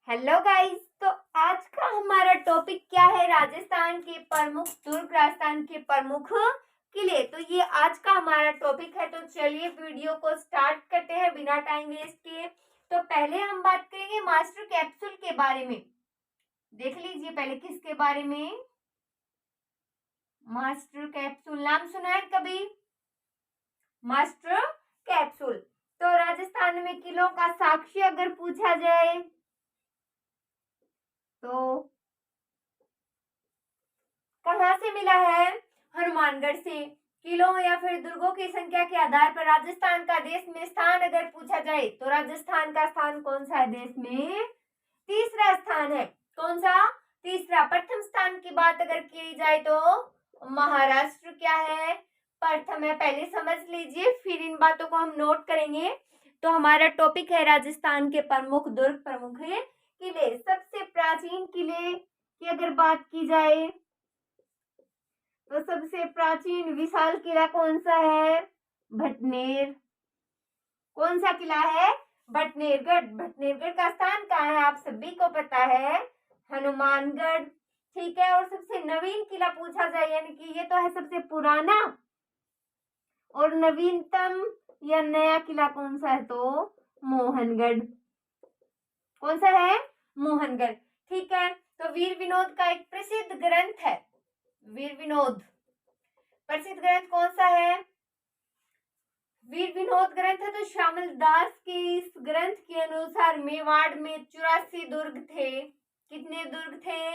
Hello guys. तो आज का हमारा टॉपिक क्या है? राजस्थान के प्रमुख दुर्ग, राजस्थान के प्रमुख किले। तो ये आज का हमारा टॉपिक है। तो चलिए वीडियो को स्टार्ट करते हैं बिना टाइम वेस्ट किए। तो पहले हम बात करेंगे मास्टर कैप्सूल के बारे में। देख लीजिए पहले किसके बारे में। मास्टर कैप्सूल नाम सुना है कभी? Master capsule. तो राजस्थान में किलों का साक्ष्य अगर पूछा जाए तो कहाँ से मिला है? हनुमानगढ़ से। किलों या फिर दुर्गों की संख्या के आधार पर राजस्थान का देश में स्थान अगर पूछा जाए तो राजस्थान का स्थान कौन सा है देश में? तीसरा स्थान है। कौन सा? तीसरा। प्रथम स्थान की बात अगर की जाए तो महाराष्ट्र क्या है? प्रथम है। पहले समझ लीजिए फिर इन बातों को हम नोट करेंगे। तो हमारा टॉपिक है राजस्थान के प्रमुख दुर्ग, प्रमुख किले। सबसे प्राचीन किले की अगर बात की जाए तो सबसे प्राचीन विशाल किला कौन सा है? भटनेर। कौन सा किला है? भटनेरगढ़। भटनेरगढ़ का स्थान कहाँ है आप सभी को पता है? हनुमानगढ़। ठीक है। और सबसे नवीन किला पूछा जाए यानी कि ये तो है सबसे पुराना, और नवीनतम या नया किला कौन सा है? तो मोहनगढ़। कौन सा है? मोहनगढ़। ठीक है। तो वीर विनोद का एक प्रसिद्ध ग्रंथ है। वीर विनोद प्रसिद्ध ग्रंथ कौन सा है? वीर विनोद ग्रंथ है। तो श्यामल दास के इस ग्रंथ के अनुसार मेवाड़ में 84 दुर्ग थे। कितने दुर्ग थे?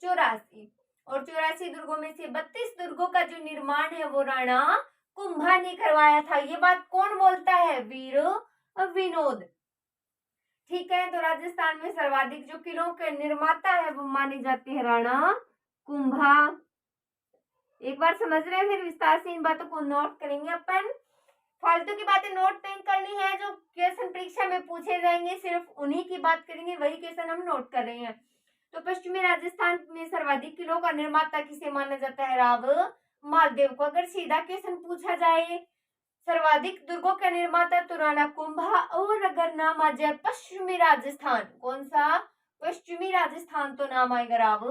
84। और 84 दुर्गों में से 32 दुर्गों का जो निर्माण है वो राणा कुंभा ने करवाया था। ये बात कौन बोलता है? वीर विनोद। ठीक है। तो राजस्थान में सर्वाधिक जो किलों के निर्माता है वो माने जाते हैं राणा कुंभा। एक बार समझ रहे हैं, फिर विस्तार से इन बातों को नोट करेंगे अपन। फालतू की बातें नोट नहीं करनी है। जो क्वेश्चन परीक्षा में पूछे जाएंगे सिर्फ उन्हीं की बात करेंगे, वही क्वेश्चन हम नोट कर रहे हैं। तो पश्चिमी राजस्थान में सर्वाधिक किलों का निर्माता किसे माना जाता है? राव मालदेव को। अगर सीधा क्वेश्चन पूछा जाए सर्वाधिक दुर्गों का निर्माता तो राणा कुंभा, और अगर नाम आ जाए पश्चिमी राजस्थान, कौन सा? पश्चिमी राजस्थान, तो नाम आएगा राव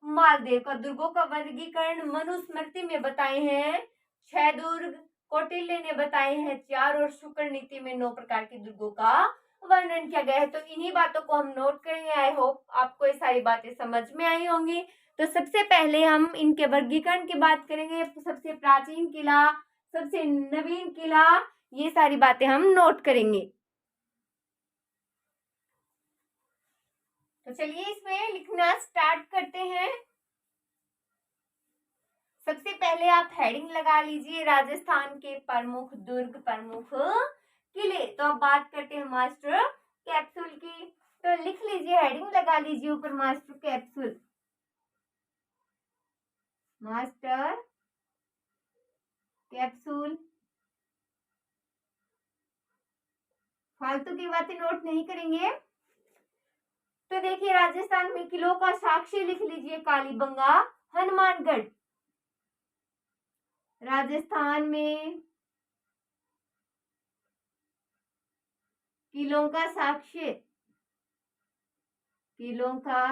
मालदेव का। दुर्गों का वर्गीकरण मनुस्मृति में बताए हैं 6 दुर्ग, कौटिल्य ने बताए हैं 4, और शुक्र नीति में 9 प्रकार के दुर्गों का वर्णन किया गया है। तो इन्हीं बातों को हम नोट करेंगे। आई होप आपको ये सारी बातें समझ में आई होंगी। तो सबसे पहले हम इनके वर्गीकरण की बात करेंगे। सबसे प्राचीन किला, सबसे नवीन किला, ये सारी बातें हम नोट करेंगे। तो चलिए इसमें लिखना स्टार्ट करते हैं। सबसे पहले आप हेडिंग लगा लीजिए राजस्थान के प्रमुख दुर्ग, प्रमुख किले। तो अब बात करते हैं मास्टर कैप्सूल की। तो लिख लीजिए, हेडिंग लगा लीजिए ऊपर मास्टर कैप्सूल। Master capsule. फालतू की बातें नोट नहीं करेंगे। तो देखिए राजस्थान में किलों का साक्ष्य लिख लीजिए कालीबंगा, हनुमानगढ़। राजस्थान में किलों का साक्ष्य, किलों का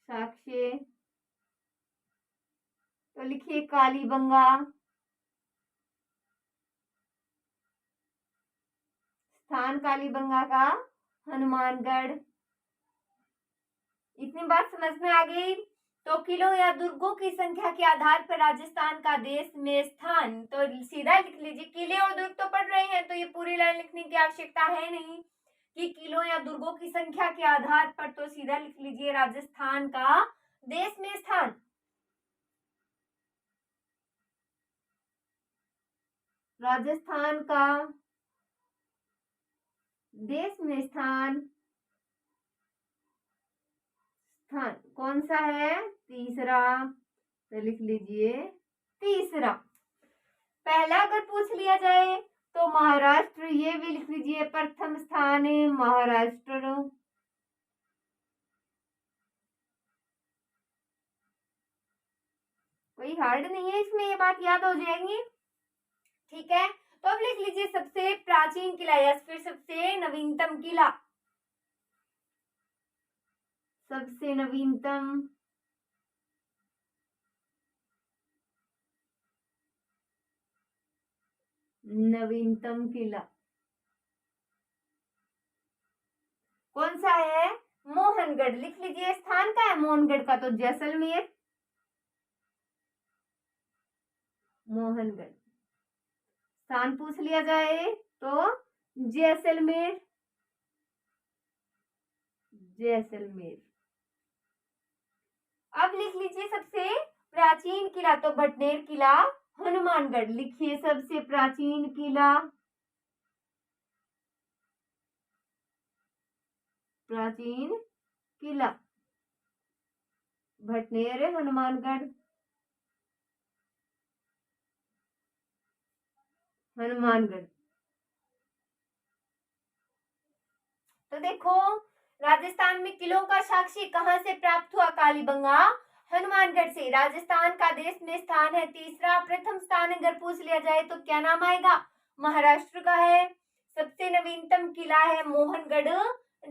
साक्ष्य तो लिखिए कालीबंगा। स्थान कालीबंगा का हनुमानगढ़। इतनी बात समझ में आ गई। तो किलों या दुर्गों की संख्या के आधार पर राजस्थान का देश में स्थान, तो सीधा लिख लीजिए। किले और दुर्ग तो पढ़ रहे हैं तो ये पूरी लाइन लिखने की आवश्यकता है नहीं कि किलों या दुर्गों की संख्या के आधार पर, तो सीधा लिख लीजिए राजस्थान का देश में स्थान। राजस्थान का देश में स्थान, स्थान कौन सा है? तीसरा। तो लिख लीजिए तीसरा। पहला अगर पूछ लिया जाए तो महाराष्ट्र, ये भी लिख लीजिए प्रथम स्थान है महाराष्ट्र। कोई हार्ड नहीं है इसमें, ये बात याद हो जाएंगी। ठीक है। तो अब लिख लीजिए सबसे प्राचीन किला या फिर सबसे नवीनतम किला। सबसे नवीनतम किला कौन सा है? मोहनगढ़। लिख लीजिए, स्थान का है मोहनगढ़ का, तो जैसलमेर। मोहनगढ़ स्थान पूछ लिया जाए तो जैसलमेर। जैसलमेर। अब लिख लीजिए सबसे प्राचीन किला, तो भटनेर किला हनुमानगढ़। लिखिए सबसे प्राचीन किला, प्राचीन किला भटनेर हनुमानगढ़। हनुमानगढ़। तो देखो, राजस्थान में किलों का साक्षी कहां से प्राप्त हुआ? कालीबंगा हनुमानगढ़ से। राजस्थान का देश में स्थान है तीसरा। प्रथम स्थान अगर पूछ लिया जाए तो क्या नाम आएगा? महाराष्ट्र का है। सबसे नवीनतम किला है मोहनगढ़।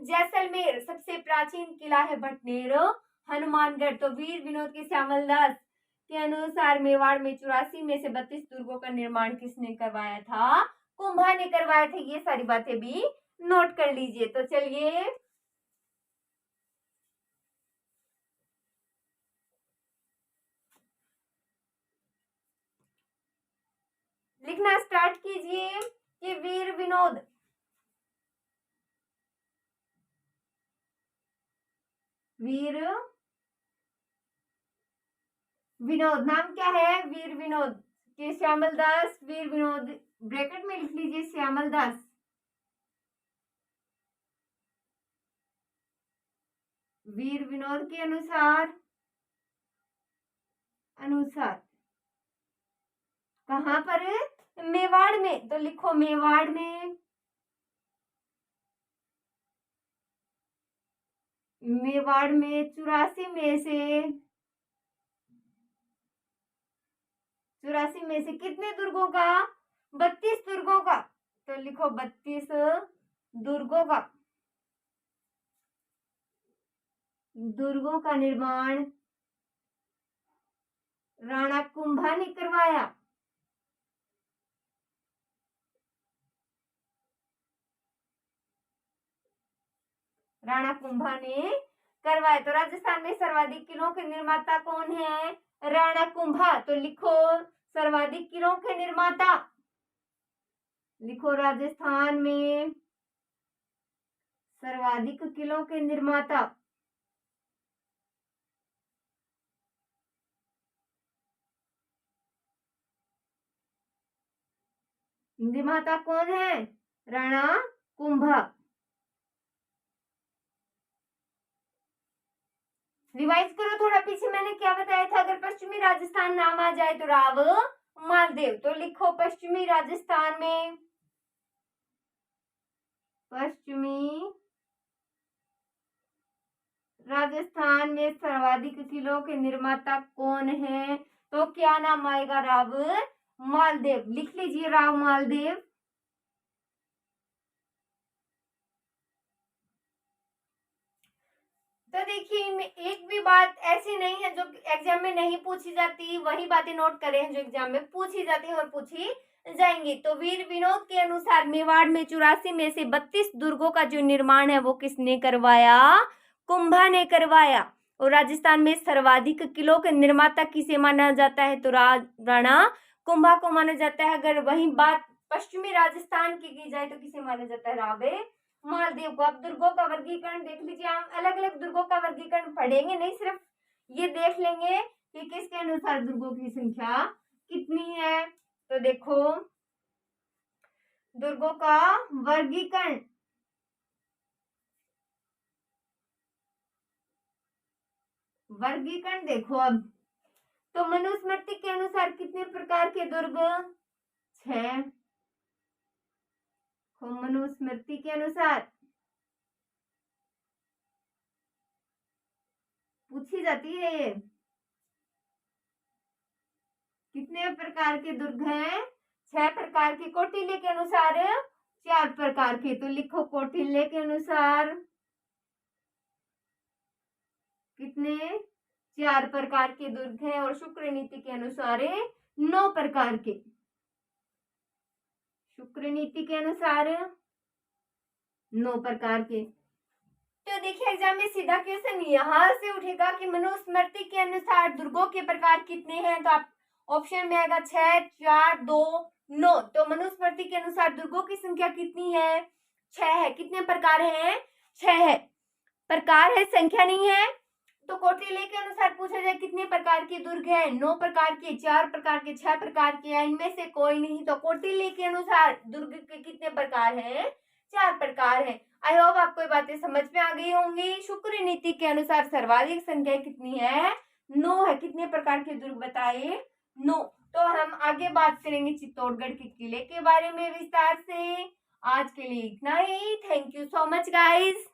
जैसलमेर। सबसे प्राचीन किला है भटनेर हनुमानगढ़। तो वीर विनोद के श्यामल दास के अनुसार मेवाड़ में 84 में से 32 दुर्गों का निर्माण किसने करवाया था? कुंभा ने करवाया था। ये सारी बातें भी नोट कर लीजिए। तो चलिए लिखना स्टार्ट कीजिए कि वीर विनोद नाम क्या है? वीर विनोद के श्यामल दास। वीर विनोद ब्रैकेट में लिख लीजिए श्यामल दास। वीर विनोद के अनुसार कहां पर? मेवाड़ में। तो लिखो मेवाड़ में। मेवाड़ में 84 में से कितने दुर्गों का? 32 दुर्गों का। तो लिखो 32 दुर्गों का निर्माण राणा कुंभा ने करवाया। राणा कुंभा ने करवाया। तो राजस्थान में सर्वाधिक किलों के निर्माता कौन है? राणा कुंभा। तो लिखो सर्वाधिक किलों के निर्माता। लिखो राजस्थान में सर्वाधिक किलों के निर्माता कौन है? राणा कुंभा। रिवाइज करो थोड़ा, पीछे मैंने क्या बताया था? अगर पश्चिमी राजस्थान नाम आ जाए तो राव मालदेव। तो लिखो पश्चिमी राजस्थान में सर्वाधिक किलों के निर्माता कौन है? तो क्या नाम आएगा? राव मालदेव। लिख लीजिए राव मालदेव। तो देखिए, एक भी बात ऐसी नहीं है जो एग्जाम में नहीं पूछी जाती, वही बातें नोट करें हैं जो एग्जाम में पूछी जाती है और पूछी जाएंगी। तो वीर विनोद के अनुसार मेवाड़ में 84 में से 32 दुर्गों का जो निर्माण है वो किसने करवाया? कुंभा ने करवाया। और राजस्थान में सर्वाधिक किलों के निर्माता किसे माना जाता है? तो राणा कुंभा को माना जाता है। अगर वही बात पश्चिमी राजस्थान की जाए तो किसे माना जाता है? रावे मालदेव को। अब दुर्गों का वर्गीकरण देख लीजिए। हम अलग अलग दुर्गों का वर्गीकरण पढ़ेंगे नहीं, सिर्फ ये देख लेंगे कि किसके अनुसार दुर्गों की संख्या कितनी है। तो देखो दुर्गों का वर्गीकरण। देखो अब, तो मनुस्मृति के अनुसार कितने प्रकार के दुर्ग? 6। मनुस्मृति के अनुसार पूछी जाती है ये, कितने प्रकार के दुर्ग हैं? 6 प्रकार के। कौटिल्य के अनुसार 4 प्रकार के। तो लिखो कौटिल्य के अनुसार कितने? 4 प्रकार के दुर्ग हैं और शुक्र नीति के अनुसार 9 प्रकार के। शुक्र नीति के अनुसार 9 प्रकार के। तो देखिए एग्जाम में सीधा क्वेश्चन यहाँ से उठेगा कि मनुस्मृति के अनुसार दुर्गों के प्रकार कितने हैं, तो आप ऑप्शन में आएगा 6, 4, 2, 9। तो मनुस्मृति के अनुसार दुर्गों की संख्या कितनी है? 6 है। कितने प्रकार हैं? 6 है। प्रकार है, संख्या नहीं है। तो कौटिल्य के अनुसार पूछा जाए कितने प्रकार के दुर्ग हैं? 9 प्रकार के, 4 प्रकार के, 6 प्रकार के, या इनमें से कोई नहीं। तो कौटिल्य के अनुसार दुर्ग के कितने प्रकार हैं? 4 प्रकार हैं। आई होप आपको ये बातें समझ में आ गई होंगी। शुक्र नीति के अनुसार सर्वाधिक संख्या कितनी है? 9 है। कितने प्रकार के दुर्ग बताए? 9। तो हम आगे बात करेंगे चित्तौड़गढ़ के किले के बारे में विस्तार से। आज के लिए इतना ही। Thank you so much guys.